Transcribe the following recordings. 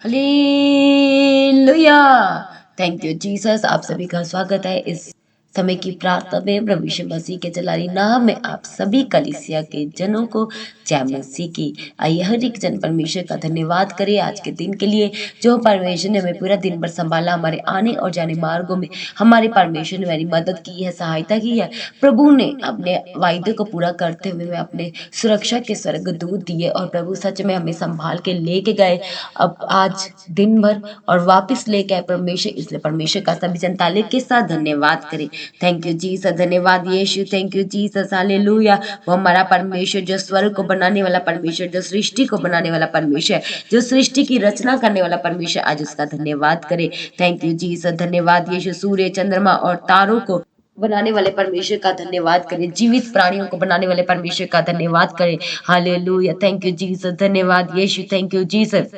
Hallelujah. Thank you Jesus. आप सभी का स्वागत है इस समय की प्रार्थना में। प्रभु यीशु मसीह के जलाली नाम में आप सभी कलीसिया के जनों को जय मसीह की। आइए हर एक जन परमेश्वर का धन्यवाद करें आज के दिन के लिए जो परमेश्वर ने हमें पूरा दिन भर संभाला, हमारे आने और जाने मार्गों में हमारे परमेश्वर ने हमारी मदद की है, सहायता की है। प्रभु ने अपने वायदे को पूरा करते हुए हमें अपने सुरक्षा के स्वर्गदूत दिए और प्रभु सच में हमें संभाल के लेके गए अब आज दिन भर और वापस लेके आए परमेश्वर। इसलिए परमेश्वर का सभी जनताले के साथ धन्यवाद करें। Thank you Jesus. धन्यवाद यीशु। Thank you Jesus. हालेलुया। वो हमारा परमेश्वर जो स्वर्ग को बनाने वाला परमेश्वर, जो सृष्टि को बनाने वाला परमेश्वर, जो सृष्टि की रचना करने वाला परमेश्वर, आज उसका धन्यवाद करें। Thank you Jesus. धन्यवाद यीशु। सूर्य, चंद्रमा और तारों को बनाने वाले परमेश्वर का धन्यवाद करें। जीवित प्राणियों को बनाने वाले परमेश्वर का धन्यवाद करें। हालेलुया। Thank you Jesus. धन्यवाद यीशु। Thank you Jesus.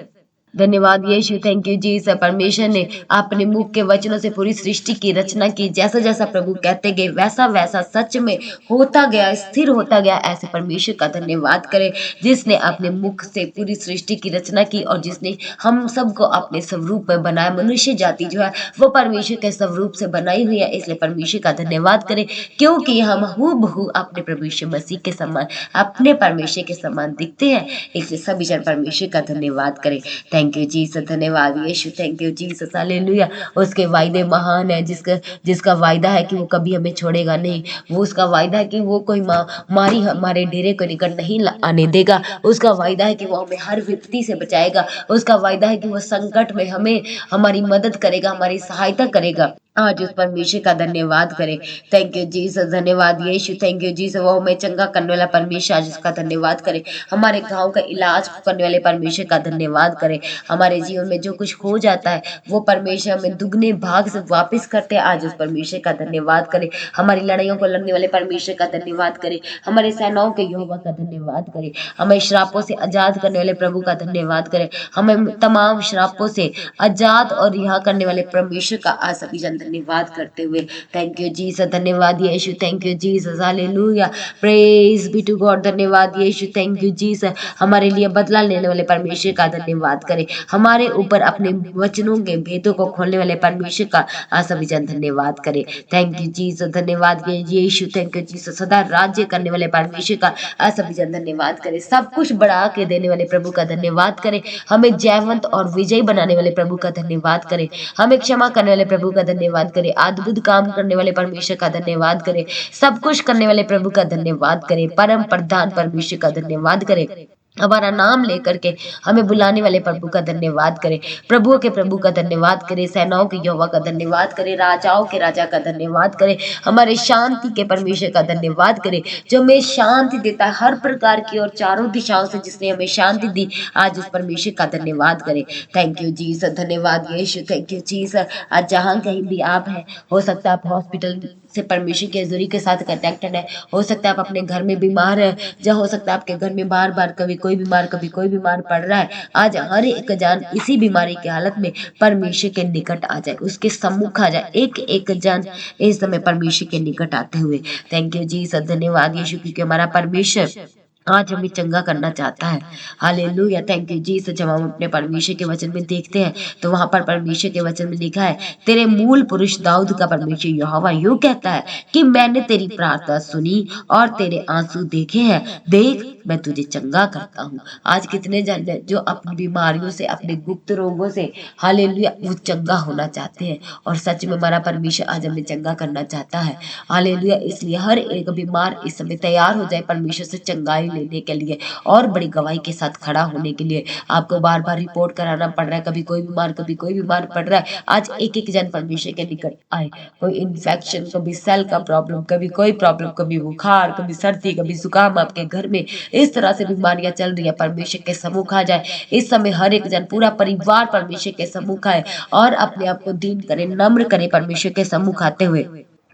धन्यवाद यीशु। Thank you Jesus. परमेश्वर ने अपने मुख के वचनों से पूरी सृष्टि की रचना की। जैसा जैसा प्रभु कहते गए वैसा वैसा सच में होता गया, स्थिर होता गया। ऐसे परमेश्वर का धन्यवाद करें जिसने अपने मुख से पूरी सृष्टि की रचना की और जिसने हम सबको अपने स्वरूप में बनाया। मनुष्य जाति जो है वो परमेश्वर के स्वरूप से बनाई हुई है। इसलिए परमेश्वर का धन्यवाद करें क्योंकि हम हूबहू अपने प्रभु यीशु मसीह के समान, अपने परमेश्वर के समान दिखते हैं। इसलिए सभी जन परमेश्वर का धन्यवाद करें। Thank you Jesus. धन्यवाद यीशु। Thank you Jesus. हालेलुया। उसके वायदे महान है। जिसका जिसका वायदा है कि वो कभी हमें छोड़ेगा नहीं। वो उसका वायदा है कि वो कोई मारी हमारे डेरे को निकट नहीं आने देगा। उसका वायदा है कि वो हमें हर विपत्ति से बचाएगा। उसका वायदा है कि वो संकट में हमें हमारी मदद करेगा, हमारी सहायता करेगा। आज उस परमेश्वर का धन्यवाद करें। Thank you Jesus. धन्यवाद यीशु। Thank you Jesus. वो हमें चंगा करने वाला परमेश्वर, आज उसका धन्यवाद करें। हमारे गांव का इलाज करने वाले परमेश्वर का धन्यवाद करें। हमारे जीवन में जो कुछ खो जाता है वो परमेश्वर हमें दुगने भाग से वापस करते हैं। आज उस परमेश्वर का धन्यवाद करें। हमारी लड़ाइयों को लड़ने वाले परमेश्वर का धन्यवाद करें। हमारे सेनाओं के यहोवा का धन्यवाद करें। हमें श्रापों से आजाद करने वाले प्रभु का धन्यवाद करें। हमें तमाम श्रापों से आजाद और रिहा करने वाले परमेश्वर का आज सभी जन धन्यवाद करते हुए थैंक यू जीसस। धन्यवाद यीशु। Thank you Jesus. Hallelujah. Praise be to God. धन्यवाद यीशु। Thank you Jesus. हमारे लिए बदला लेने वाले परमेश्वर का धन्यवाद करें। हमारे ऊपर अपने वचनों के भेदों को खोलने वाले परमेश्वर का आज सभी जन धन्यवाद करें। Thank you Jesus. धन्यवाद यीशु। Thank you Jesus. सदा राज्य करने वाले परमेश्वर का आज सभी जन धन्यवाद करें। सब कुछ बढ़ा के देने वाले प्रभु का धन्यवाद करें। हमें जयवंत और विजयी बनाने वाले प्रभु का धन्यवाद करें। हमें क्षमा करने वाले प्रभु का धन्यवाद करें। अद्भुत काम करने वाले परमेश्वर का धन्यवाद करें। सब कुछ करने वाले प्रभु का धन्यवाद करें। परम प्रधान परमेश्वर का धन्यवाद करें। हमारा नाम लेकर के हमें बुलाने वाले प्रभु का धन्यवाद करें। प्रभुओं के प्रभु का धन्यवाद करें। सेनाओं के यहोवा का धन्यवाद करें। राजाओं के राजा का धन्यवाद करें। हमारे शांति के परमेश्वर का धन्यवाद करें जो हमें शांति देता है हर प्रकार की और चारों दिशाओं से, जिसने हमें शांति दी। आज उस परमेश्वर का धन्यवाद करें। Thank you Jesus. धन्यवाद यीशु। Thank you Jesus. आज जहाँ कहीं भी आप हैं, हो सकता है आप हॉस्पिटल से परमेश्वर की हजूरी के साथ कनेक्टेड है। हो सकता है आप अपने घर में बीमार है, जहाँ हो सकता है आपके घर में बार बार कभी कोई बीमार कभी कोई बीमार पड़ रहा है। आज हर एक जान इसी बीमारी की हालत में परमेश्वर के निकट आ जाए, उसके सम्मुख आ जाए। एक एक जान इस समय परमेश्वर के निकट आते हुए थैंक यू जी सर। धन्यवाद यीशु क्योंकि हमारा परमेश्वर आज हमें चंगा करना चाहता है। हालेलुया। थैंक यू जी। जब हम अपने परमेश्वर के वचन में देखते हैं तो वहां पर परमेश्वर के वचन में लिखा है, तेरे मूल पुरुष दाऊद का परमेश्वर यहोवा यूं कहता है कि मैंने तेरी प्रार्थना सुनी और तेरे आंसू देखे हैं। देख मैं तुझे चंगा करता हूँ। आज कितने जन हैं जो अपनी बीमारियों से, अपने गुप्त रोगों से, हालेलुया, वो चंगा होना चाहते हैं। और सच में हमारा परमेश्वर आज हमें चंगा करना चाहता है। हालेलुया। इसलिए हर एक बीमार इस समय तैयार हो जाए परमेश्वर से चंगाई लेने के लिए और बड़ी गवाही के साथ खड़ा होने के लिए। आपको बार बार रिपोर्ट कराना पड़ रहा है, कभी कोई बीमार कभी कोई बीमार पड़ रहा है। आज एक एक जन परमेश्वर के निकट आए। कोई इन्फेक्शन, कभी सेल का प्रॉब्लम, कभी कोई प्रॉब्लम, कभी बुखार, कभी सर्दी, कभी जुकाम, आपके घर में इस तरह से बीमारियां चल रही है, परमेश्वर के सम्मुख आ जाए। इस समय हर एक जन, पूरा परिवार परमेश्वर के सम्मुख आए और अपने आप को दीन करे, नम्र करे परमेश्वर के सम्मुख आते हुए।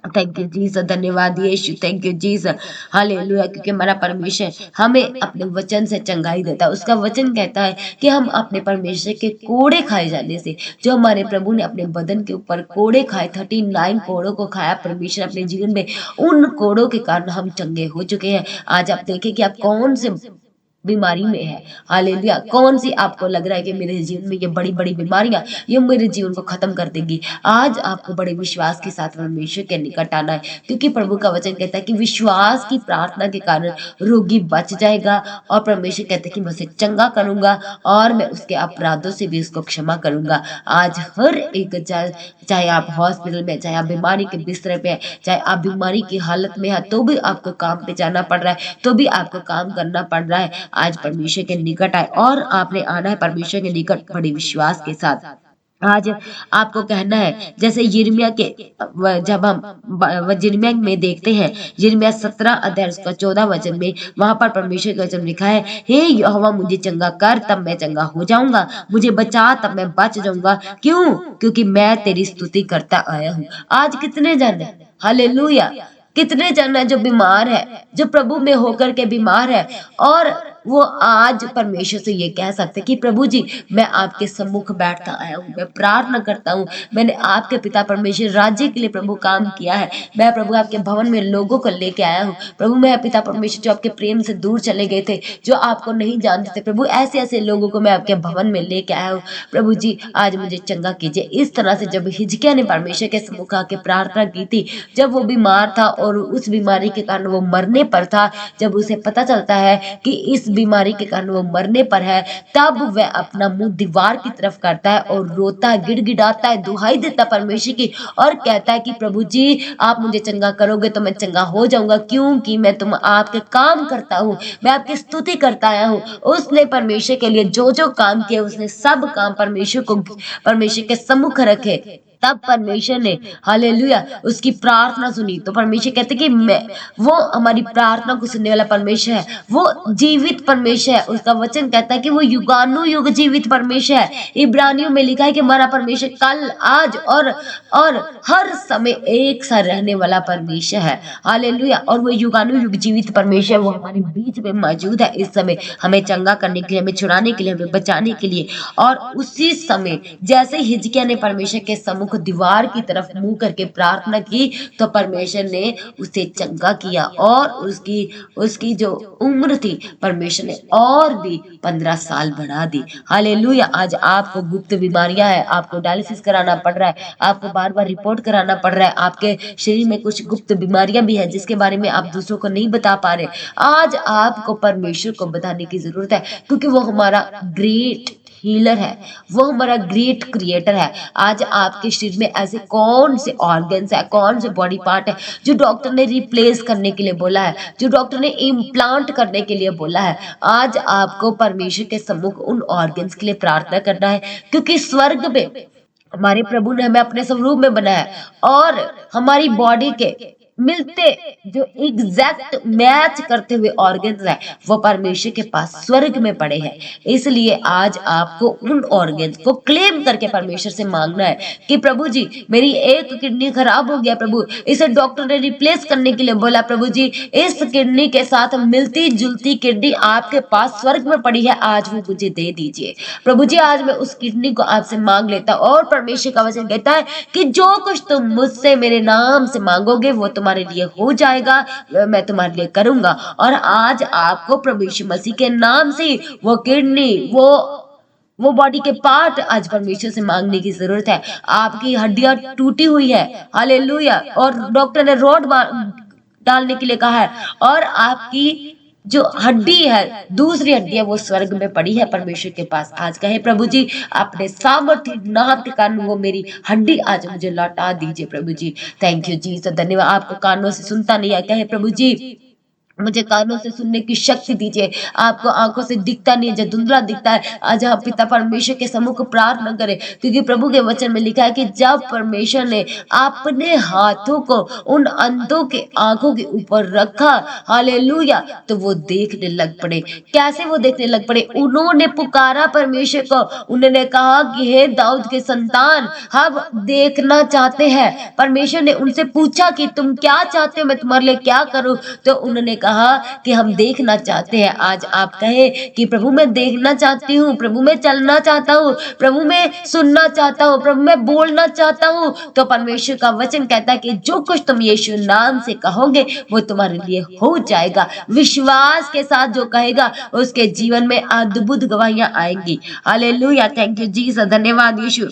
Thank you Jesus. धन्यवाद यीशु। Thank you Jesus. हालेलुया। क्योंकि हमारा परमेश्वर हमें अपने वचन से चंगाई देता है। उसका वचन कहता है कि हम अपने परमेश्वर के कोड़े खाए जाने से, जो हमारे प्रभु ने अपने बदन के ऊपर कोड़े खाए, 39 कोड़ों को खाया परमेश्वर अपने जीवन में, उन कोड़ों के कारण हम चंगे हो चुके हैं। आज आप देखें कि आप कौन से बीमारी में है। हालेलुया। कौन सी आपको लग रहा है कि मेरे जीवन में ये बड़ी बड़ी बीमारियां ये मेरे जीवन को खत्म कर देंगी, आज आपको बड़े विश्वास के साथ परमेश्वर के निकट आना है, क्योंकि प्रभु का वचन कहता है कि विश्वास की प्रार्थना के कारण रोगी बच जाएगा। और परमेश्वर कहते हैं कि मैं उसे चंगा करूंगा और मैं उसके अपराधों से भी उसको क्षमा करूंगा। आज हर एक, चाहे आप हॉस्पिटल में, चाहे आप बीमारी के बिस्तर पे है, चाहे आप बीमारी की हालत में है, तो भी आपको काम पे जाना पड़ रहा है, तो भी आपको काम करना पड़ रहा है, आज परमेश्वर के निकट आए और आपने आना है परमेश्वर के निकट बड़े विश्वास के साथ। आज आपको कहना है, जैसे यिर्मयाह के जब हम यिर्मयाह में देखते हैं, यिर्मयाह 17 अध्याय उसका 14 वचन में, वहां पर परमेश्वर का वचन लिखा है, हे यहोवा मुझे चंगा कर तब मैं चंगा हो जाऊंगा, मुझे बचा तब मैं बच जाऊंगा। क्यों? क्योंकि मैं तेरी स्तुति करता आया हूँ। आज कितने जन है, हालेलुया, कितने जन है जो बीमार है, जो प्रभु में होकर के बीमार है, और वो आज परमेश्वर से ये कह सकते कि प्रभु जी मैं आपके सम्मुख बैठता आया हूँ, मैं प्रार्थना करता हूँ, मैंने आपके पिता परमेश्वर राज्य के लिए प्रभु काम किया है, मैं प्रभु आपके भवन में लोगों को लेके आया हूँ। प्रभु मैं पिता परमेश्वर जो आपके प्रेम से दूर चले गए थे, जो आपको नहीं जानते थे, प्रभु ऐसे ऐसे लोगों को मैं आपके भवन में लेके आया हूँ। प्रभु जी आज मुझे चंगा कीजिए। इस तरह से जब हिजकिय्याह ने परमेश्वर के सम्मुख आके प्रार्थना की थी, जब वो बीमार था और उस बीमारी के कारण वो मरने पर था, जब उसे पता चलता है कि इस बीमारी के कारण वो मरने पर है, तब वह अपना मुंह दीवार की तरफ करता है और रोता है, गिड़गिड़ाता है, दुहाई देता परमेश्वर की, और कहता है कि प्रभु जी आप मुझे चंगा करोगे तो मैं चंगा हो जाऊंगा, क्योंकि मैं तुम आपके काम करता हूँ, मैं आपकी स्तुति करता आया हूँ। उसने परमेश्वर के लिए जो जो काम किए, उसने सब काम परमेश्वर के सम्मुख रखे, तब परमेश्वर ने हालेलुया उसकी प्रार्थना सुनी। तो परमेश्वर कहते कि मैं, वो हमारी प्रार्थना को सुनने वाला परमेश्वर है, वो जीवित परमेश्वर है। उसका वचन कहता है कि वो युगानुयुग जीवित परमेश्वर है। इब्रानियों में लिखा है कि हमारा परमेश्वर कल आज और हर समय एक सा रहने वाला परमेश्वर है। हालेलुया। और वो युगानुयुग जीवित परमेश्वर, वो हमारे बीच में मौजूद है इस समय, हमें चंगा करने के लिए, हमें छुड़ाने के लिए, हमें बचाने के लिए। और उसी समय जैसे हिजकिय्याह ने परमेश्वर के सम्मुख दीवार की तरफ मुंह करके प्रार्थना की, तो परमेश्वर ने उसे चंगा किया, और उसकी उसकी जो उम्र थी परमेश्वर ने और भी 15 साल बढ़ा दी। हालेलुया। आज आपको गुप्त बीमारियां है, आपको डायलिसिस कराना पड़ रहा है, आपको बार बार रिपोर्ट कराना पड़ रहा है, आपके शरीर में कुछ गुप्त बीमारियां भी है जिसके बारे में आप दूसरों को नहीं बता पा रहे, आज आपको परमेश्वर को बताने की जरूरत है, क्योंकि वो हमारा ग्रेट हीलर है, वो हमारा ग्रेट क्रिएटर है। आज आपके शरीर में ऐसे कौन से ऑर्गन्स है, कौन से बॉडी पार्ट है जो डॉक्टर ने रिप्लेस करने के लिए बोला है, जो डॉक्टर ने इम्प्लांट करने के लिए बोला है, आज आपको परमेश्वर के सम्मुख उन ऑर्गन्स के लिए प्रार्थना करना है, क्योंकि स्वर्ग में हमारे प्रभु ने हमें अपने स्वरूप में बनाया, और हमारी बॉडी के मिलते जो एग्जैक्ट मैच करते हुए ऑर्गन्स है, वो परमेश्वर के पास स्वर्ग में पड़े हैं। इसलिए आज आपको उन ऑर्गन्स को क्लेम करके परमेश्वर से मांगना है कि प्रभु जी मेरी एक किडनी खराब हो गया, प्रभु इसे डॉक्टर ने रिप्लेस करने के लिए बोला, प्रभु जी इस किडनी के साथ मिलती जुलती किडनी आपके पास स्वर्ग में पड़ी है, आज वो मुझे दे दीजिए। प्रभु जी आज मैं उस किडनी को आपसे मांग लेता हूं, और परमेश्वर का वचन कहता है कि जो कुछ तुम मुझसे मेरे नाम से मांगोगे वो तुम्हारे लिए हो जाएगा, मैं तुम्हारे लिए करूंगा। और आज आपको प्रभु यीशु मसीह के नाम से वो किडनी, वो बॉडी के पार्ट आज परमेश्वर से मांगने की जरूरत है। आपकी हड्डियां टूटी हुई है, हालेलुया, और डॉक्टर ने रोड डालने के लिए कहा है, और आपकी जो हड्डी है, दूसरी हड्डी है, वो स्वर्ग में पड़ी है परमेश्वर के पास। आज कहे प्रभु जी अपने सामर्थ्य नाम के कारण वो मेरी हड्डी आज मुझे लौटा दीजिए प्रभु जी। थैंक यू जी, धन्यवाद। आपको कानों से सुनता नहीं है, कहे प्रभु जी मुझे कानों से सुनने की शक्ति दीजिए। आपको आंखों से दिखता नहीं है, जो धुंधला दिखता है, आज हम पिता परमेश्वर के सम्मुख प्रार्थना करें, क्योंकि प्रभु के वचन में लिखा है कि जब परमेश्वर ने अपने हाथों को उन अंधों के आंखों के ऊपर रखा, हालेलुया, तो वो देखने लग पड़े। कैसे वो देखने लग पड़े? उन्होंने पुकारा परमेश्वर को, उन्होंने कहा कि हे दाऊद के संतान हम देखना चाहते हैं। परमेश्वर ने उनसे पूछा कि तुम क्या चाहते हो, मैं तुम्हारे लिए क्या करूं? तो उन्होंने कहा कि हम देखना चाहते हैं। आज आप कहे कि प्रभु मैं देखना चाहती हूँ, प्रभु मैं चलना चाहता हूँ, प्रभु मैं सुनना चाहता हूँ, प्रभु मैं बोलना चाहता हूँ, तो परमेश्वर का वचन कहता है कि जो कुछ तुम यीशु नाम से कहोगे वो तुम्हारे लिए हो जाएगा। विश्वास के साथ जो कहेगा उसके जीवन में अद्भुत गवाहियां आएंगी। हालेलुया, थैंक यू जीसस, धन्यवाद यीशु।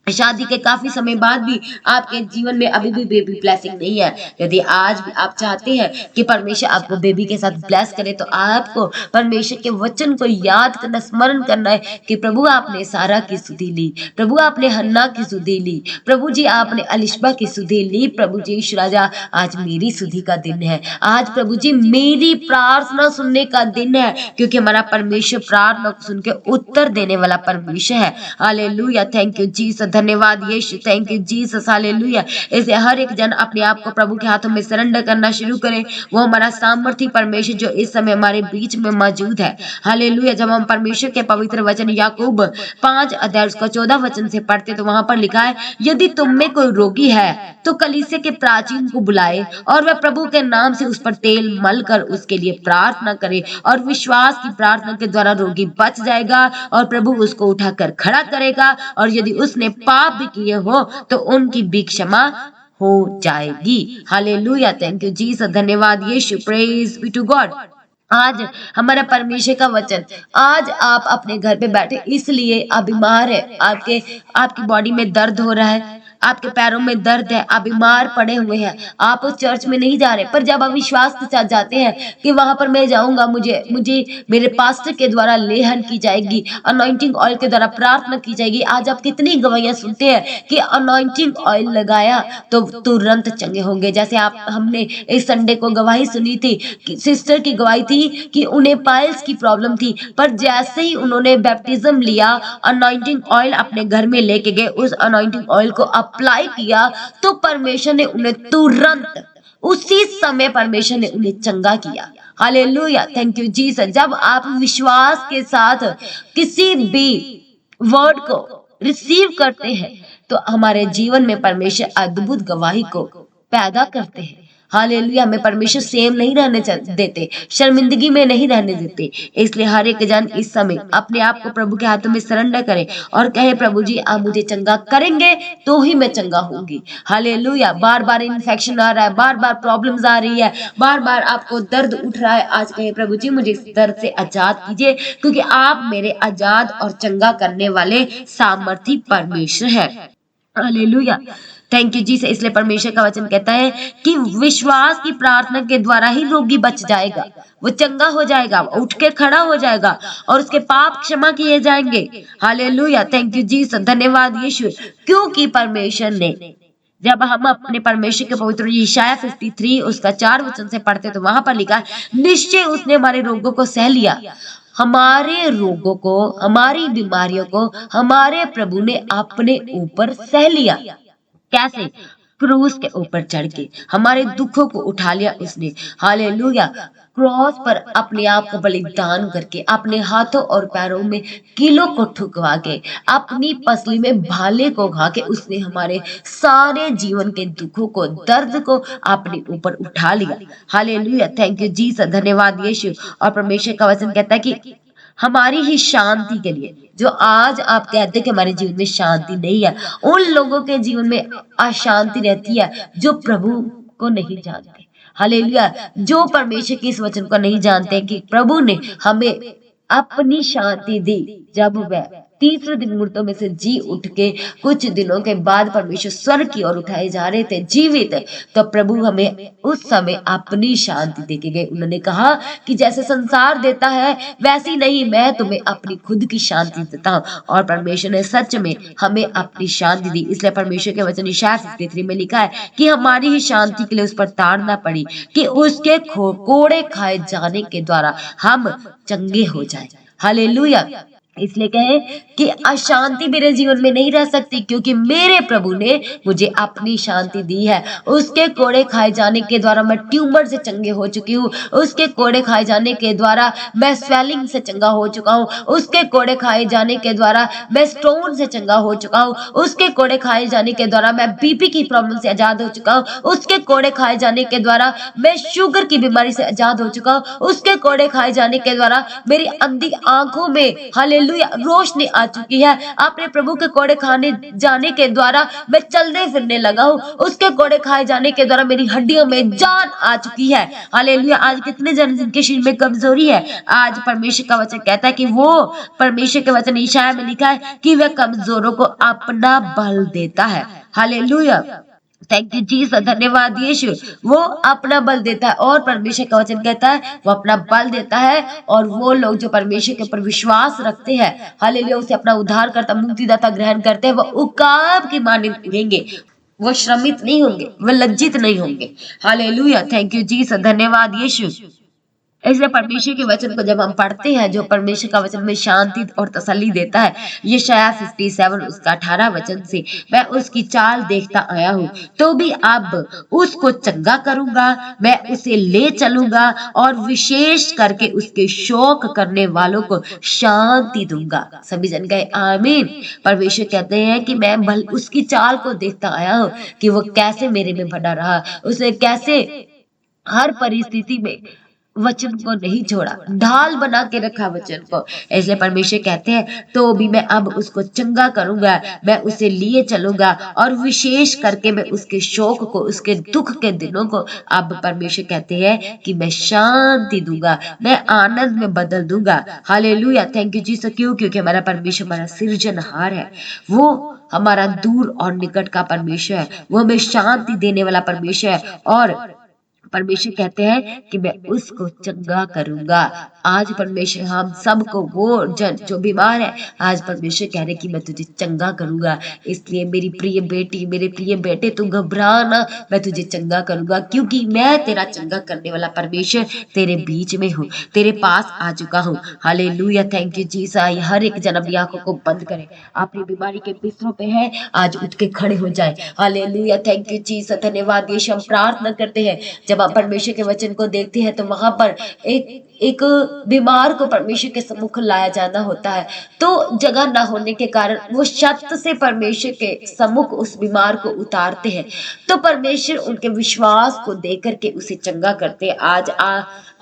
शादी के काफी समय बाद भी आपके जीवन में अभी भी बेबी ब्लेसिंग नहीं है, यदि आज भी आप चाहते हैं कि परमेश्वर आपको बेबी के साथ ब्लेस करे, तो आपको परमेश्वर के वचन को याद करना, स्मरण करना है कि प्रभु आपने सारा की सुधि ली, प्रभु आपने हन्ना की सुधि ली, प्रभु जी आपने अलिशबा की सुधि ली। प्रभु जी यीशु राजा, आज मेरी सुधि का दिन है, आज प्रभु जी मेरी प्रार्थना सुनने का दिन है, क्योंकि हमारा परमेश्वर प्रार्थना को सुन के उत्तर देने वाला परमेश्वर है। हालेलुया, थैंक यू जीसस, धन्यवाद यीशु, थैंक यू जीसस, हालेलुया। इसे हर एक जन अपने आप को प्रभु के हाथों में सरेंडर करना शुरू करे। वो हमारा सामर्थी परमेश्वर जो इस समय हमारे बीच में मौजूद है। हालेलुया, जब हम परमेश्वर के पवित्र वचन याकूब 5 अध्याय उसका 14 वचन से पढ़ते तो वहां पर लिखा है, यदि तुम में कोई रोगी है तो कलीसिया के प्राचीन को बुलाए और वह प्रभु के नाम से उस पर तेल मल कर उसके लिए प्रार्थना करे, और विश्वास की प्रार्थना के द्वारा रोगी बच जाएगा और प्रभु उसको उठाकर खड़ा करेगा, और यदि उसने पाप भी किए हो तो उनकी भी क्षमा हो जाएगी। हालेलुया, थैंक यू जीसस, धन्यवाद यीशु, प्रेज बी टू गॉड। आज हमारा परमेश्वर का वचन, आज आप अपने घर पे बैठे इसलिए आप बीमार है, आपकी बॉडी में दर्द हो रहा है, आपके पैरों में दर्द है, आप बीमार पड़े हुए हैं, आप उस चर्च में नहीं जा रहे, पर जब आप विश्वास के साथ जाते हैं कि वहां पर मैं जाऊंगा, मुझे मेरे पास्टर के द्वारा लेहन की जाएगी, अनॉइंटिंग ऑयल के द्वारा प्रार्थना की जाएगी। आज आप कितनी गवाहियां सुनते हैं कि अनॉइंटिंग ऑयल लगाया तो तुरंत चंगे होंगे। जैसे हमने इस संडे को गवाही सुनी थी कि सिस्टर की गवाही थी कि उन्हें पाइल्स की प्रॉब्लम थी, पर जैसे ही उन्होंने बैप्टिज्म लिया, अनॉइंटिंग ऑयल अपने घर में लेके गए, उस अनॉइंटिंग ऑयल को अप्लाई किया तो परमेश्वर ने उन्हें तुरंत उसी समय परमेश्वर ने उन्हें चंगा किया। Hallelujah, thank you Jesus. जब आप विश्वास के साथ किसी भी वर्ड को रिसीव करते हैं तो हमारे जीवन में परमेश्वर अद्भुत गवाही को पैदा करते हैं। हालेलुया, हमें परमेश्वर सेम नहीं रहने देते, शर्मिंदगी में नहीं रहने देते। इसलिए हर एक जन इस समय अपने आप को प्रभु के हाथों में सरेंडर करे और कहे, प्रभु जी आप मुझे चंगा करेंगे तो ही मैं चंगा होंगी। हालेलुया, बार बार इन्फेक्शन आ रहा है, बार बार प्रॉब्लम्स आ रही है, बार बार आपको दर्द उठ रहा है, आज कहे प्रभु जी मुझे इस दर्द से आजाद कीजिए, क्योंकि आप मेरे आजाद और चंगा करने वाले सामर्थी परमेश्वर है। हालेलुया, थैंक यू जी से। इसलिए परमेश्वर का वचन कहता है कि विश्वास की प्रार्थना के द्वारा ही रोगी बच जाएगा, वो चंगा हो जाएगा, उठ के खड़ा हो जाएगा और उसके पाप क्षमा किए जाएंगे। हालेलुया, थैंक यू जी, धन्यवाद यीशु। क्योंकि परमेश्वर ने, जब हम अपने परमेश्वर के पवित्र यशायाह 53 उसका 4 वचन से पढ़ते तो वहां पर लिखा है, निश्चय उसने हमारे रोगों को सह लिया, हमारे रोगों को, हमारी बीमारियों को हमारे प्रभु ने अपने ऊपर सह लिया। कैसे? क्रूस के ऊपर चढ़ के हमारे दुखों को उठा लिया उसने। हालेलुया, क्रॉस पर अपने आप को बलिदान करके, अपने हाथों और पैरों में कीलों को ठुकवा के, अपनी पसली में भाले को खा के उसने हमारे सारे जीवन के दुखों को, दर्द को अपने ऊपर उठा लिया। हालेलुया, थैंक यू जीसस, धन्यवाद यीशु। और परमेश्वर का वचन कहता है कि हमारी ही शांति के लिए, जो आज आप कहते हैं कि हमारे जीवन में शांति नहीं है, उन लोगों के जीवन में अशांति रहती है जो प्रभु को नहीं जानते। हालेलुया, जो परमेश्वर के इस वचन को नहीं जानते कि प्रभु ने हमें अपनी शांति दी। जब वह तीसरे दिन मुर्दों में से जी उठ के कुछ दिनों के बाद परमेश्वर स्वर्ग की ओर उठाए जा रहे थे जीवित, तो प्रभु हमें उस समय अपनी शांति देके गए। उन्होंने कहा कि जैसे संसार देता है वैसी नहीं, मैं तुम्हें अपनी खुद की शांति देता हूँ। और परमेश्वर ने सच में हमें अपनी शांति दी। इसलिए परमेश्वर के वचन यशायाह 53 में लिखा है कि हमारी ही शांति के लिए उस पर ताड़ना पड़ी कि उसके कोड़े खाए जाने के द्वारा हम चंगे हो जाए। हालेलुया, इसलिए कहे कि अशांति मेरे जीवन में नहीं रह सकती, क्योंकि मेरे प्रभु ने मुझे अपनी शांति दी है। उसके कोड़े खाए जाने के द्वारा मैं ट्यूमर से चंगे हो चुकी हूँ। उसके कोड़े खाए जाने के द्वारा मैं स्वेलिंग से चंगा हो चुका हूँ। उसके कोड़े खाए जाने के द्वारा मैं स्टोन से चंगा हो चुका हूँ। उसके कोड़े खाए जाने के द्वारा मैं बीपी की प्रॉब्लम से आजाद हो चुका हूँ। उसके कोड़े खाए जाने के द्वारा मैं शुगर की बीमारी से आजाद हो चुका हूँ। उसके कोड़े खाए जाने के द्वारा मेरी अंधी आंखों में हालेलुया रोशनी आ चुकी है। अपने प्रभु के कोड़े खाने जाने के द्वारा मैं चलने फिरने लगा हूँ। उसके कोड़े खाए जाने के द्वारा मेरी हड्डियों में जान आ चुकी है। हालेलुया। आज कितने जन जिनके शरीर में कमजोरी है, आज परमेश्वर का वचन कहता है कि वो, परमेश्वर के वचन ईशाया में लिखा है कि वह कमजोरों को अपना बल देता है। हालेलुया। थैंक यू जीसस, धन्यवाद यीशु। वो अपना बल देता है, और परमेश्वर का वचन कहता है वो अपना बल देता है, और वो लोग जो परमेश्वर के ऊपर विश्वास रखते हैं, हालेलुया, उसे अपना उद्धार करता मुक्तिदाता ग्रहण करते हैं, वो उकाब की मानिंद उड़ेंगे। वो श्रमित नहीं होंगे, वो लज्जित नहीं होंगे। हालेलुया। थैंक यू जीसस, धन्यवाद यीशु। इसलिए परमेश्वर के वचन को जब हम पढ़ते हैं, जो परमेश्वर का वचन में शांति और तसल्ली देता है, यशायाह 57 उसका 18 वचन से, मैं उसकी चाल देखता आया हूँ, तो भी अब उसको चंगा करूंगा, मैं उसे ले चलूंगा और विशेष करके उसके शोक करने वालों को शांति दूंगा। सभी जन गए आमीन। परमेश्वर कहते हैं कि मैं भल उसकी चाल को देखता आया हूँ कि वो कैसे मेरे में बना रहा, उसने कैसे हर परिस्थिति में वचन को नहीं छोड़ा, ढाल बना के रखा वचन को। इसलिए परमेश्वर कहते हैं तो भी मैं अब उसको चंगा करूंगा, मैं उसे लिए चलूंगा, और विशेष करके मैं उसके शोक को, उसके दुख के दिनों को, अब परमेश्वर कहते हैं कि मैं शांति दूंगा, मैं आनंद में बदल दूंगा। हालेलुया। Thank you Jesus. क्यों? क्योंकि हमारा परमेश्वर हमारा सृजनहार है, वो हमारा दूर और निकट का परमेश्वर है, वो हमें शांति देने वाला परमेश्वर है। और परमेश्वर कहते हैं कि मैं उसको चंगा करूंगा। आज परमेश्वर हम सबको, वो जन जो बीमार है, आज परमेश्वर कह रहे कि मैं तुझे चंगा करूंगा। इसलिए मेरी प्रिय बेटी, मेरे प्रिय बेटे, तू घबरा ना, मैं तुझे चंगा करूंगा, क्योंकि मैं तेरा चंगा करने वाला परमेश्वर तेरे बीच में हूँ, तेरे पास आ चुका हूँ। हालेलुया। Thank you Jesus. हर एक जन अपनी आंखों को बंद करे, अपनी बीमारी के बिस्तरों पे है, आज उठ के खड़े हो जाए। हालेलुया। थैंक यू जीसस, धन्यवाद यीशु। हम प्रार्थना करते हैं, जब आप परमेश्वर के वचन को देखते हैं तो वहां पर एक बीमार को परमेश्वर के सम्मुख लाया जाना होता है, तो जगह ना होने के कारण वो छत से परमेश्वर के सम्मुख उस बीमार को उतारते हैं, तो परमेश्वर उनके विश्वास को देख करके उसे चंगा करते हैं।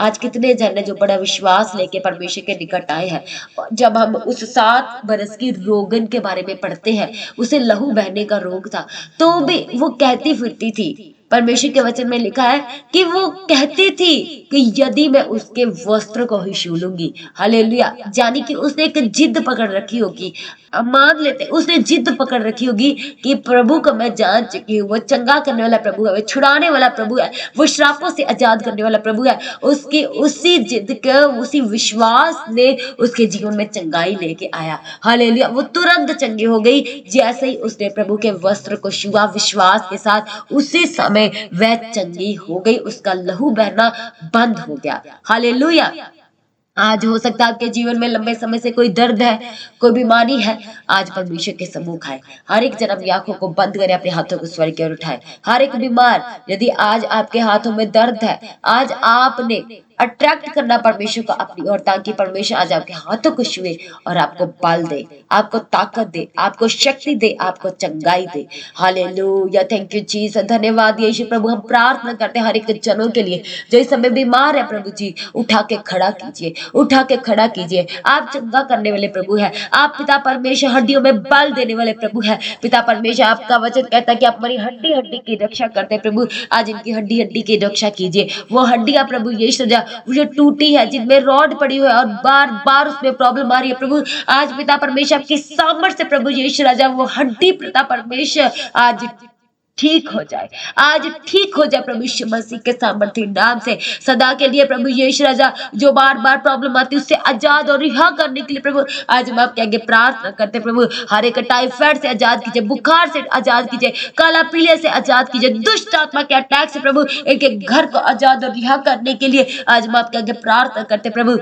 आज कितने जन है जो बड़ा विश्वास लेके परमेश्वर के निकट आए हैं। जब हम उस 7 बरस की रोगन के बारे में पढ़ते हैं, उसे लहू बहने का रोग था, तो भी वो कहती फिरती थी। परमेश्वर के वचन में लिखा है कि वो कहती थी कि यदि मैं उसके वस्त्र को ही छू लूंगी। हालेलुया। यानी कि उसने एक जिद पकड़ रखी होगी, मान लेते उसने जिद पकड़ रखी होगी कि प्रभु को मैं जान चुकी हूँ, वो चंगा करने वाला प्रभु है, वो छुड़ाने वाला प्रभु है, वो श्रापों से आजाद करने वाला प्रभु है। उसकी उसी जिद के, उसी विश्वास ने उसके जीवन में चंगाई लेके आया। हालेलुया। वो तुरंत चंगी हो गई जैसे ही उसने प्रभु के वस्त्र को छुआ विश्वास के साथ, उसी समय वह चंगी हो गई, उसका लहू बहना बंद हो गया। हालेलुया। आज हो सकता है आपके जीवन में लंबे समय से कोई दर्द है, कोई बीमारी है, आज परमेश्वर के सम्मुख आए। हर एक जन अपनी आंखों को बंद करे, अपने हाथों को स्वर्ग की ओर उठाए। हर एक बीमार, यदि आज आपके हाथों में दर्द है, आज आपने अट्रैक्ट करना परमेश्वर को अपनी ओर, ताकि परमेश्वर आज आपके हाथों को छुए और आपको बल दे, आपको ताकत दे, आपको शक्ति दे, आपको चंगाई दे। हालेलुया। थैंक यू जीसस, धन्यवाद यीशु। प्रभु हम प्रार्थना करते हैं हर एक जनों के लिए जो इस समय बीमार है, प्रभु जी उठा के खड़ा कीजिए, उठा के खड़ा कीजिए। आप चंगा करने वाले प्रभु है, आप पिता परमेश्वर हड्डियों में बल देने वाले प्रभु है। पिता परमेश्वर आपका वचन कहता है कि आप हमारी हड्डी हड्डी की रक्षा करते हैं प्रभु, आज इनकी हड्डी हड्डी की रक्षा कीजिए। वो हड्डियां प्रभु यीशु वो जो टूटी है, जिनमें रॉड पड़ी हुई है और बार बार उसमें प्रॉब्लम आ रही है प्रभु, आज पिता परमेश्वर आपकी सामर्थ्य से प्रभु यीशु राजा वो हड्डी पिता परमेश्वर आज ठीक हो जाए, आज ठीक हो जाए प्रभु यीशु मसीह के सामर्थ्य नाम से सदा के लिए। प्रभु यीशु राजा जो बार बार प्रॉब्लम आती है उससे आजाद और रिहा करने के लिए प्रभु आज हम आपके आगे प्रार्थना करते हैं प्रभु, हर एक टाइफाइड से आजाद कीजिए, बुखार से आजाद कीजिए, काला पीले से आजाद कीजिए, दुष्ट आत्मा के अटैक से प्रभु एक एक घर को आजाद और रिहा करने के लिए आज हम आपके आगे प्रार्थना करते हैं प्रभु।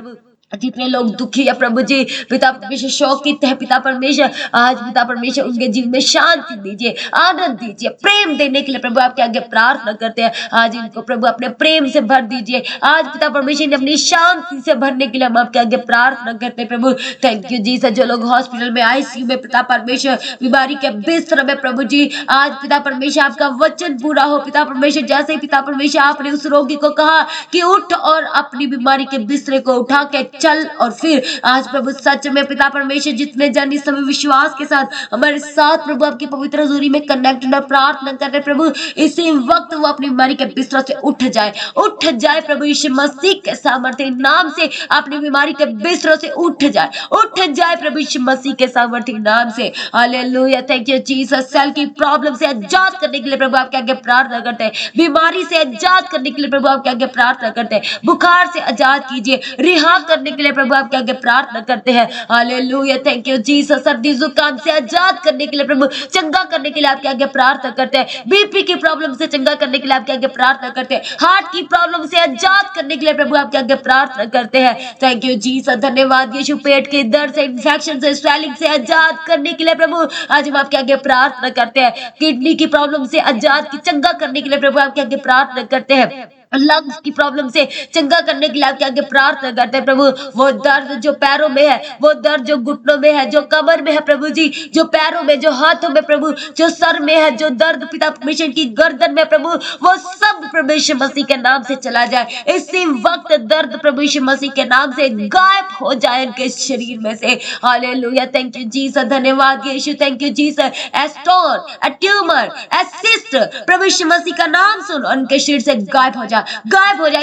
जितने लोग दुखी है प्रभु जी, पिता परमेश्वर शोकित है पिता परमेश्वर, आज पिता परमेश्वर उनके जीवन में शांति दीजिए, आनंद दीजिए, प्रेम देने के लिए प्रभु आपके आगे प्रार्थना करते हैं। आज इनको प्रभु अपने प्रेम से भर दीजिए, आज पिता परमेश्वर ने अपनी शांति से भरने के लिए हम आपके आगे प्रार्थना करते हैं प्रभु। थैंक यू जी सर, जो लोग हॉस्पिटल में आईसीयू में पिता परमेश्वर बीमारी के बिस्तर में प्रभु जी, आज पिता परमेश्वर आपका वचन पूरा हो पिता परमेश्वर। जैसे पिता परमेश्वर आपने उस रोगी को कहा कि उठ और अपनी बीमारी के बिस्तर को उठा के चल, और फिर आज प्रभु सच में पिता परमेश्वर जितने जन इस समय विश्वास के साथ हमारे साथ प्रभु आपकी पवित्र हजूरी में कनेक्टेड और प्रार्थना कर रहे प्रभु, इसी वक्त वो अपनी बीमारी के बिस्तर से उठ जाए प्रभु यीशु मसीह के सामर्थ्य नाम से, अपनी बीमारी के बिस्तर से उठ जाए प्रभु यीशु मसीह के सामर्थ्य नाम से। Hallelujah, thank you Jesus. सेल की प्रॉब्लम से आजाद करने के लिए प्रभु आपके आगे प्रार्थना करते हैं, बीमारी से आजाद करने के लिए प्रभु आपके आगे प्रार्थना करते हैं, बुखार से आजाद कीजिए, रिहा करने के लिए प्रभु आपके आगे प्रार्थना करते हैं। Hallelujah, thank you Jesus. सर्दी जुकाम से आजाद करने के लिए प्रभु, चंगा करने के लिए आपके आगे प्रार्थना करते हैं, बीपी की प्रॉब्लम से चंगा करने के लिए आपके आगे प्रार्थना करते हैं, हार्ट की प्रॉब्लम से आजाद करने के लिए प्रभु आपके आगे प्रार्थना करते हैं। थैंक यू जीसस, धन्यवाद यीशु। पेट के दर्द से, इन्फेक्शन से, स्वेलिंग से आजाद करने के लिए प्रभु आज हम आपके आगे प्रार्थना करते हैं, किडनी की प्रॉब्लम से आजाद की चंगा करने के लिए प्रभु आपके आगे प्रार्थना करते हैं, लंग्स की प्रॉब्लम से चंगा करने के लिए आपके आगे प्रार्थना करते हैं प्रभु। वो दर्द जो पैरों में है, वो दर्द जो घुटनों में है, जो कमर में है प्रभु जी, जो पैरों में, जो हाथों में प्रभु, जो सर में है, जो दर्द पिता परमेश्वर की गर्दन में प्रभु, वो सब प्रभु यीशु मसीह के नाम से चला जाए। इसी वक्त दर्द प्रभु यीशु मसीह के नाम से गायब हो जाए उनके शरीर में से। हालेलुया, थैंक यू जीसस, धन्यवाद यीशु, thank you Jesus. A stone, a tumour, a cyst प्रभु यीशु मसीह का नाम सुन उनके शरीर से गायब हो जाए,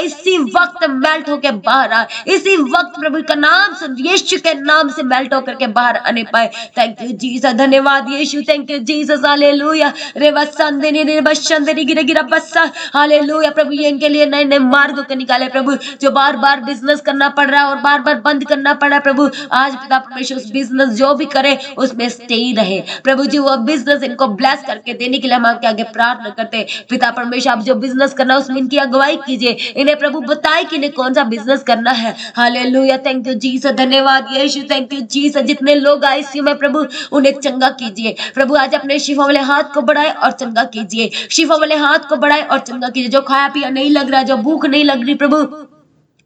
इसी वक्त मेल्ट होकर बाहर आ, इसी वक्त प्रभु का नाम सुन यीशु के नाम से मेल्ट होकर के बाहर आने पाए। थैंक यू जीसस, धन्यवाद यीशु, थैंक यू जीसस। हालेलुया, रेवसंदेनी निर्बशंदेनी गिरा गिरा बस्सा। हालेलुया प्रभु, ये इनके लिए नए नए मार्ग को निकाले प्रभु, जो बार बार बिजनेस करना पड़ रहा है और बार बार बंद करना पड़ रहा है प्रभु, आज पिता परमेश्वर उस बिजनेस जो भी करे उसमें स्टे रहे प्रभु जी, वो बिजनेस इनको ब्लेस करके देने के लिए हम आपके आगे प्रार्थना करते हैं। पिता परमेश्वर आप जो बिजनेस करना उसमें इनकी अगुवाई कीजिए, इन्हें प्रभु बताए कि इन्हें कौन सा बिजनेस करना है। हालेलुया, थैंक यू जीसस, धन्यवाद यीशु, थैंक यू जीसस। जितने लोग आईसीयू में प्रभु उन्हें चंगा कीजिए प्रभु, आज अपने शिफा वाले हाथ को बढ़ाए और चंगा कीजिए, शिफा वाले हाथ को बढ़ाए और चंगा कीजिए। जो खाया पिया नहीं लग रहा, जो भूख नहीं लग रही प्रभु,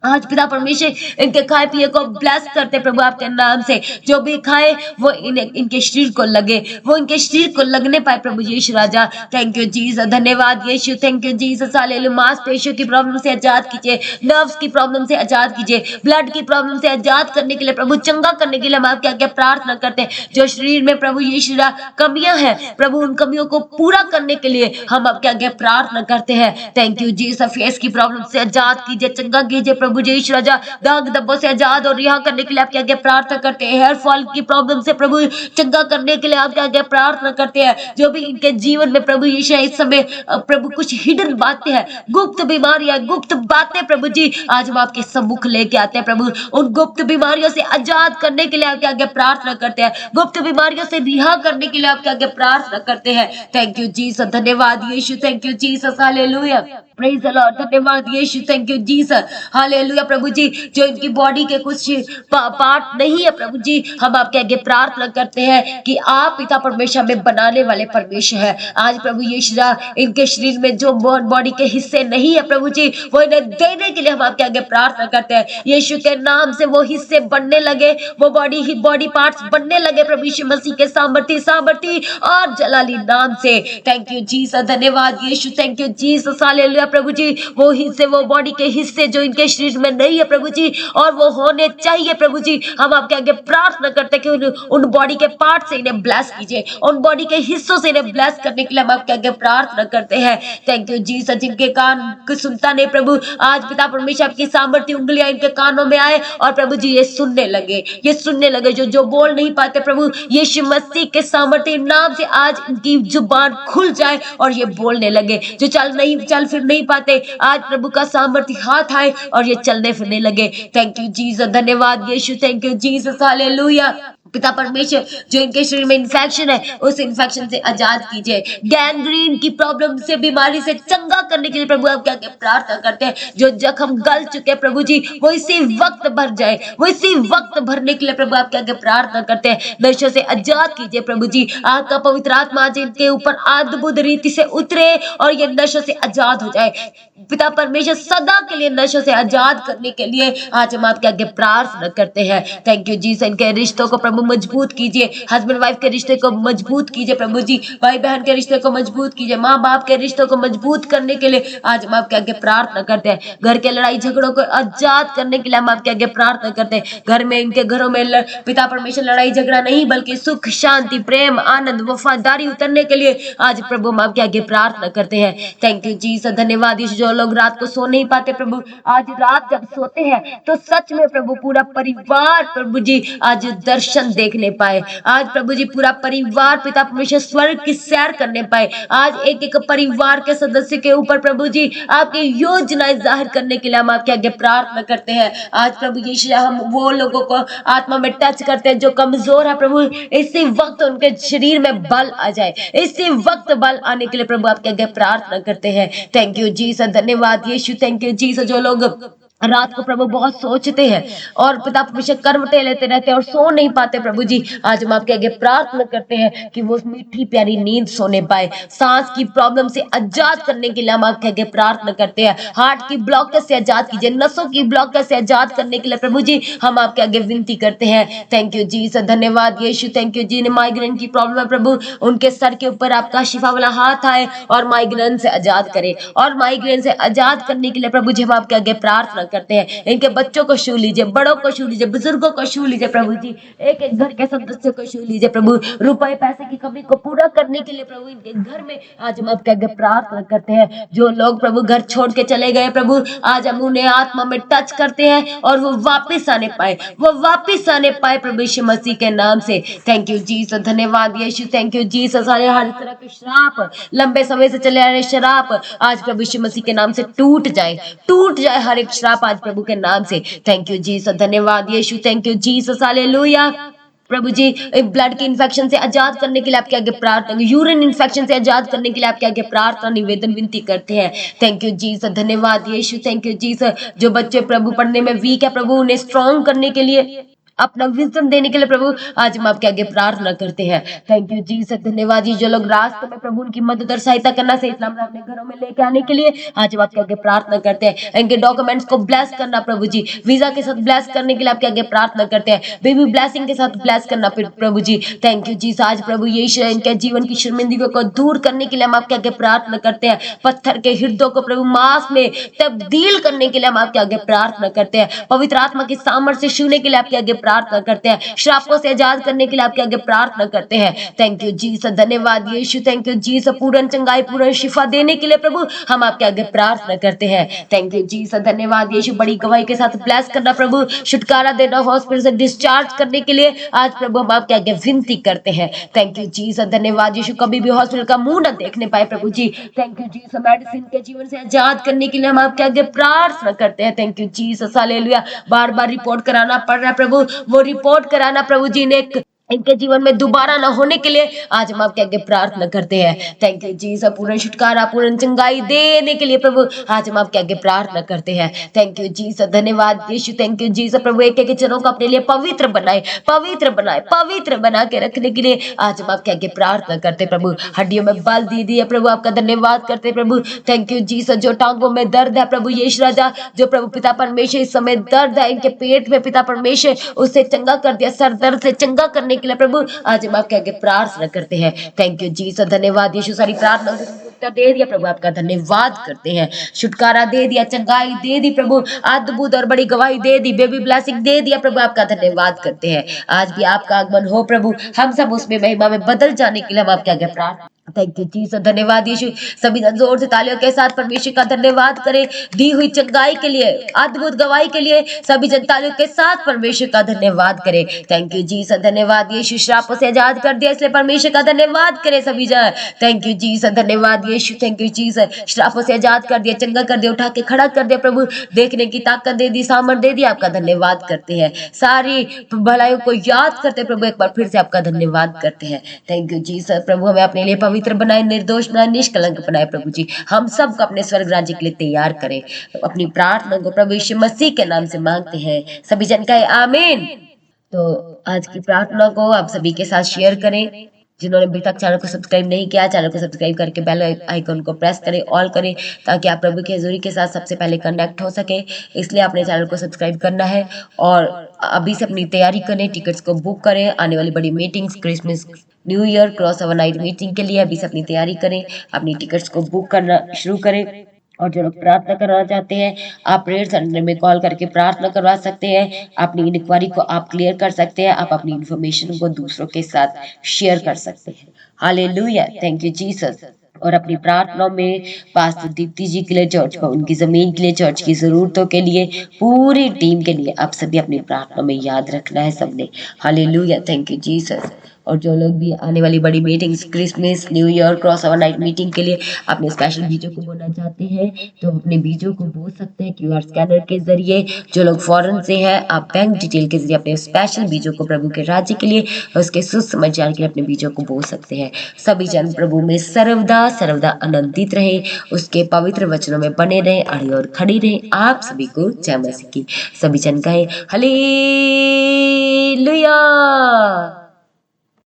आज पिता परमेश्वर इनके खाए पिए को ब्लेस करते प्रभु आपके नाम से, जो भी खाए वो इनके शरीर को लगे, वो इनके शरीर को लगने पाए प्रभु यीशु राजा। थैंक यू जीसस, धन्यवाद यीशु, थैंक यू जीसस। हालेलुया, मांसपेशियों की प्रॉब्लम से आजाद कीजिए, नर्व्स की प्रॉब्लम से आजाद कीजिए, ब्लड की प्रॉब्लम से आजाद करने के लिए प्रभु, चंगा करने के लिए हम आपके आगे प्रार्थना करते हैं। जो शरीर में प्रभु यीशु कमियां हैं प्रभु, उन कमियों को पूरा करने के लिए हम आपके आगे प्रार्थना करते हैं। Thank you Jesus. फेस की प्रॉब्लम से आजाद कीजिए, चंगा कीजिए प्रभु यीशु राजा, दाग धब्बों से आजाद और रिहा करने के लिए आपके आगे प्रार्थना करते हैं। हेयर फॉल की प्रॉब्लम से प्रभु चंगा करने के लिए आपके आगे प्रार्थना करते हैं। जो भी इनके जीवन में प्रभु यीशु इस समय प्रभु कुछ हिडन बातें हैं, गुप्त बीमारियां, गुप्त बातें प्रभु जी, आज हम आपके सम्मुख लेके आते हैं प्रभु, उन गुप्त बीमारियों से आजाद करने के लिए आपके आगे प्रार्थना करते हैं, गुप्त बीमारियों से रिहा करने के लिए आपके आगे प्रार्थना करते हैं। थैंक यू जीसस, धन्यवाद यीशु, thank you Jesus. Hallelujah, praise the Lord, धन्यवाद यीशु, थैंक यू जीसस। हालेलुया प्रभु जी, जो इनकी बॉडी के कुछ पार्ट नहीं है प्रभु जी, हम आपके आगे प्रार्थना करते हैं कि आप पिता परमेश्वर में बनाने वाले परमेश्वर है। आज प्रभु यीशु इनके शरीर में जो बॉडी के हिस्से नहीं है प्रभु जी, वो इन्हें देने के लिए हम आपके आगे प्रार्थना करते हैं। यीशु के नाम से वो हिस्से बनने लगे, वो बॉडी पार्ट्स बनने लगे प्रभु यीशु मसीह के सामर्थी और जलाली नाम से। थैंक यू जीसस, धन्यवाद यीशु, थैंक यू जीसस। हालेलुया प्रभु जी, वो हिस्से, वो बॉडी के हिस्से जो इनके शरीर में नहीं है प्रभु जी, और वो होने चाहिए प्रभु जी, हम आपके आगे प्रार्थना करते हैं कि उन बॉडी के पार्ट से इन्हें ब्लेस कीजिए, उन बॉडी के हिस्सों से इन्हें ब्लेस करने के लिए हम आपके आगे प्रार्थना करते हैं। Thank you Jesus. जिनके कान सुनता नहीं प्रभु, आज पिता परमेश्वर आपकी सामर्थ्य उंगलियां इनके कानों में आए और प्रभु जी ये सुनने लगे, जो बोल नहीं पाते प्रभु, यीशु मसीह के सामर्थ्य नाम से आज इनकी जुबान खुल जाए और ये बोलने लगे। जो चल फिर नहीं पाते, आज प्रभु का सामर्थ्य हाथ आए और ये चलने फिरने लगे। थैंक यू जीसस, धन्यवाद यीशु, थैंक यू जीसस। हालेलुया, पिता परमेश्वर, जो इनके शरीर में इन्फेक्शन है उस इन्फेक्शन से आजाद कीजिए। गैंग्रीन की प्रॉब्लम से, बीमारी से चंगा करने के लिए प्रभु आप क्या प्रार्थना करते हैं। जो जख्म गल चुके हैं प्रभु जी, वो इसी वक्त भर जाए, वो इसी वक्त भरने के लिए प्रभु आप क्या प्रार्थना करते हैं। नशों से आजाद कीजिए प्रभु जी। आपका पवित्र आत्मा आज इनके ऊपर अद्भुत रीति से उतरे और ये नशों से आजाद हो जाए। पिता परमेश्वर, सदा के लिए नशों से आजाद करने के लिए आज हम आपके आगे प्रार्थना करते हैं। थैंक यू जी। इनके रिश्तों को प्रभु मजबूत कीजिए, हस्बैंड वाइफ के रिश्ते को मजबूत कीजिए प्रभु जी, भाई बहन के रिश्ते को मजबूत कीजिए, माँ बाप के रिश्तों को मजबूत करने के लिए आज हम आपके आगे प्रार्थना करते हैं। घर के लड़ाई झगड़ों को आजाद करने के लिए हम आपके आगे प्रार्थना करते हैं। घर में, इनके घरों में पिता परमेश्वर लड़ाई झगड़ा नहीं बल्कि सुख शांति प्रेम आनंद वफादारी उतरने के लिए आज प्रभु हम आपके आगे प्रार्थना करते हैं। थैंक यू जी। धन्यवाद यीशु। जो लोग रात को सो नहीं पाते प्रभु, आज रात जब सोते हैं तो सच में प्रभु पूरा परिवार प्रभु जी आज दर्शन देखने पाए। आज प्रभु जी पूरा परिवार पिता परमेश्वर स्वर्ग की सैर करने पाए। आज एक एक परिवार के सदस्य के ऊपर प्रभु जी आपकी योजनाएं जाहिर करने के लिए हम आपके आगे प्रार्थना करते हैं। आज प्रभु यीशु हम वो लोगों को आत्मा में टच करते हैं जो कमजोर है प्रभु, इसी वक्त उनके शरीर में बल आ जाए, इसी वक्त बल आने के लिए प्रभु आपके आगे प्रार्थना करते हैं। Thank you Jesus. धन्यवाद यीशु। Thank you Jesus. जो लोग रात को प्रभु बहुत सोचते हैं और पिता परमेश्वर कर्मटे लेते रहते हैं और सो नहीं पाते प्रभु जी, आज हम आपके आगे प्रार्थना करते हैं कि वो मीठी प्यारी नींद सोने पाए। सांस की प्रॉब्लम से आजाद करने के लिए हम आपके आगे प्रार्थना करते हैं। हार्ट की ब्लॉकेज से आजाद कीजिए, नसों की ब्लॉकेज से आजाद करने के लिए प्रभु जी हम आपके आगे विनती करते हैं। थैंक यू जी। धन्यवाद यीशु। थैंक यू जी। ने माइग्रेन की प्रॉब्लम है प्रभु, उनके सर के ऊपर आपका शिफा वाला हाथ आए और माइग्रेन से आजाद करे, और माइग्रेन से आजाद करने के लिए प्रभु जी हम आपके आगे प्रार्थना करते हैं। इनके बच्चों को छू लीजिए, बड़ों को छू लीजिए, बुजुर्गों को छू लीजिए प्रभु जी, एक एक घर के सदस्य को छू लीजिए प्रभु। रुपए पैसे की कमी को पूरा करने के लिए प्रभु इनके घर में आज हम आपके आगे प्रार्थना करते हैं। जो लोग प्रभु घर छोड़ के चले गए प्रभु, आज हम उन्हें आत्मा में टच करते हैं और वो वापस आने पाए, वो वापस आने पाए प्रभु यीशु मसीह के नाम से। Thank you Jesus. धन्यवाद यीशु। Thank you Jesus. हर तरह के श्राप, लंबे समय से चले आ रहे श्राप आज प्रभु यीशु मसीह के नाम से टूट जाए, टूट जाए हर एक श्राप आज प्रभु के नाम से। Thank you Jesus. धन्यवाद यीशु। Thank you Jesus. हालेलुया। प्रभु जी ब्लड के इन्फेक्शन से आजाद करने के लिए आपके आगे प्रार्थना, यूरिन इन्फेक्शन से आजाद करने के लिए आपके आगे प्रार्थना निवेदन विनती करते हैं। Thank you Jesus. धन्यवाद यीशु। Thank you Jesus. जो बच्चे प्रभु पढ़ने में वीक है प्रभु, उन्हें स्ट्रॉन्ग करने के लिए, अपना विजडम देने के लिए प्रभु आज हम आपके आगे प्रार्थना करते हैं। Thank you Jesus. धन्यवाद जी। जो लोग रास्ते में प्रभु उनकी मदद और सहायता करना से इस्लाम अपने घरों में लेके आने के लिए आज हम आपके आगे प्रार्थना करते हैं। इनके डॉक्यूमेंट्स को ब्लेस करना प्रभु जी, वीजा के साथ ब्लेस करने के लिए आपके आगे प्रार्थना करते हैं। बेबी ब्लेसिंग के साथ ब्लेस करना प्रभु जी। Thank you Jesus. आज प्रभु यीशु इनके जीवन की शर्मिंदगी को दूर करने के लिए हम आपके आगे प्रार्थना करते हैं। पत्थर के हृदय को प्रभु मांस में तब्दील करने के लिए हम आपके आगे प्रार्थना करते हैं। पवित्र आत्मा की सामर्थ्य से छूने के लिए आपके आगे प्रार्थना करते हैं। श्रापों से आजाद करने के लिए आपके आगे प्रार्थना करते हैं। Thank you Jesus. धन्यवाद यीशु। Thank you Jesus. पूर्ण चंगाई पूर्ण शिफा देने के लिए प्रभु हम आपके आगे प्रार्थना करते हैं। Thank you Jesus. धन्यवाद यीशु। बड़ी गवाही के साथ ब्लेस करना प्रभु, छुटकारा देना, हॉस्पिटल से डिस्चार्ज करने के लिए आज प्रभु हम आपके आगे विनती करते हैं। Thank you Jesus. धन्यवाद यीशु। कभी भी हॉस्पिटल का मुंह न देखने पाए प्रभु जी। Thank you Jesus. मेडिसिन के जीवन से आजाद करने के लिए हम आपके आगे प्रार्थना करते हैं। Thank you Jesus. Hallelujah. Bar bar report कराना पड़ रहा है प्रभु, वो रिपोर्ट कराना प्रभु जी ने इनके जीवन में दोबारा ना होने के लिए आज हम आपके आगे प्रार्थना करते हैं। Thank you Jesus. पूर्ण छुटकारा पूर्ण चंगाई देने के लिए प्रभु आज हम आपके आगे प्रार्थना करते हैं। Thank you Jesus. धन्यवाद यीशु। Thank you Jesus. प्रभु एक एक जनों को अपने लिए पवित्र बनाए, पवित्र बनाए, पवित्र बना के रखने के लिए आज हम आपके आगे प्रार्थना करते प्रभु। हड्डियों में बल दे दिए प्रभु, आपका धन्यवाद करते प्रभु। Thank you Jesus. जो टांगों में दर्द है प्रभु यीशु राजा, जो प्रभु पिता परमेश्वर इस समय दर्द है इनके पेट में पिता परमेश्वर, उससे चंगा कर दिया, सर दर्द से चंगा करने के लिए प्रभु आज हम आपके आगे प्रार्थना करते हैं। Thank you Jesus. धन्यवाद यीशु। सारी प्रार्थना उत्तर दे दिया प्रभु, आपका धन्यवाद करते हैं। छुटकारा दे दिया, चंगाई दे दी प्रभु, अद्भुत और बड़ी गवाही दे दी, बेबी ब्लेसिंग दे दिया प्रभु, आपका धन्यवाद करते हैं। आज भी आपका आगमन हो प्रभु, हम सब उसमें महिमा में बदल जाने के लिए हम आपके आगे प्रार्थना थैंक यू जीसस, धन्यवाद यीशु। सभी जन जोर से तालियों के साथ परमेश्वर का धन्यवाद करें दी हुई चंगाई के लिए, अद्भुत गवाही के लिए। सभी जन तालियों के साथ परमेश्वर का धन्यवाद करें। थैंक यू जीसस, धन्यवाद यीशु। श्रापों से आजाद कर दिया, इसलिए परमेश्वर का धन्यवाद करें सभी जन। थैंक यू जीसस, धन्यवाद यीशु। थैंक यू जीसस, श्रापों से आजाद कर दिया, चंगा कर दिया, उठा के खड़ा कर दिया प्रभु, देखने की ताकत दे दी, सामर्थ दे दी। आपका धन्यवाद करते हैं, सारी भलाइयों को याद करते हैं प्रभु, एक बार फिर से आपका धन्यवाद करते हैं। Thank you Jesus. प्रभु हमें अपने लिए पवित्र बनाए, निर्दोष बनाए, निष्कलंक बनाए प्रभु जी। हम सबको अपने स्वर्ग राज्य के लिए तैयार करें। अपनी प्रार्थना को प्रभु यीशु मसीह के नाम से मांगते हैं, सभी जन कहे आमीन। तो आज की प्रार्थना को आप सभी के साथ शेयर करें। जिन्होंने अभी तक चैनल को सब्सक्राइब नहीं किया, चैनल को सब्सक्राइब करके बेल आइकन को प्रेस करें, ऑल करें, ताकि आप प्रभु की हजूरी के साथ सबसे पहले कनेक्ट हो सके। इसलिए आपने चैनल को सब्सक्राइब करना है और अभी से अपनी तैयारी करें, टिकट्स को बुक करें। आने वाली बड़ी meetings, Christmas, new year, cross over night meeting के लिए अभी से अपनी तैयारी करें, अपनी टिकट्स को बुक करना शुरू करें। और जो लोग प्रार्थना करना चाहते हैं, आप प्रेयर सेंटर में कॉल करके प्रार्थना करवा सकते हैं। अपनी इंक्वायरी को आप क्लियर कर सकते हैं, आप अपनी इंफॉर्मेशन को दूसरों के साथ शेयर कर सकते हैं। Hallelujah, thank you Jesus. और अपनी प्रार्थनाओं में पास्टर दीप्ति जी के लिए, चर्च को, उनकी जमीन के लिए, चर्च की जरूरतों के लिए, पूरी टीम के लिए आप सभी अपनी प्रार्थना में याद रखना है सबने। Hallelujah, thank you Jesus. और जो लोग भी आने वाली बड़ी meetings, Christmas, new year, cross over night meeting के लिए अपने स्पेशल बीजों को बोना चाहते हैं, तो अपने बीजों को बो सकते हैं क्यूआर स्कैनर के जरिए। जो लोग फॉरेन से हैं, आप बैंक डिटेल के जरिए अपने स्पेशल बीजों को प्रभु के राज्य के लिए और उसके सुसमाचार के लिए अपने बीजों को बो सकते हैं। सभी जन प्रभु में सर्वदा सर्वदा आनंदित रहे, उसके पवित्र वचनों में बने रहे, अड़ी और खड़ी रहे। आप सभी को जय मसीह की। सभी जन कहे हालेलुया।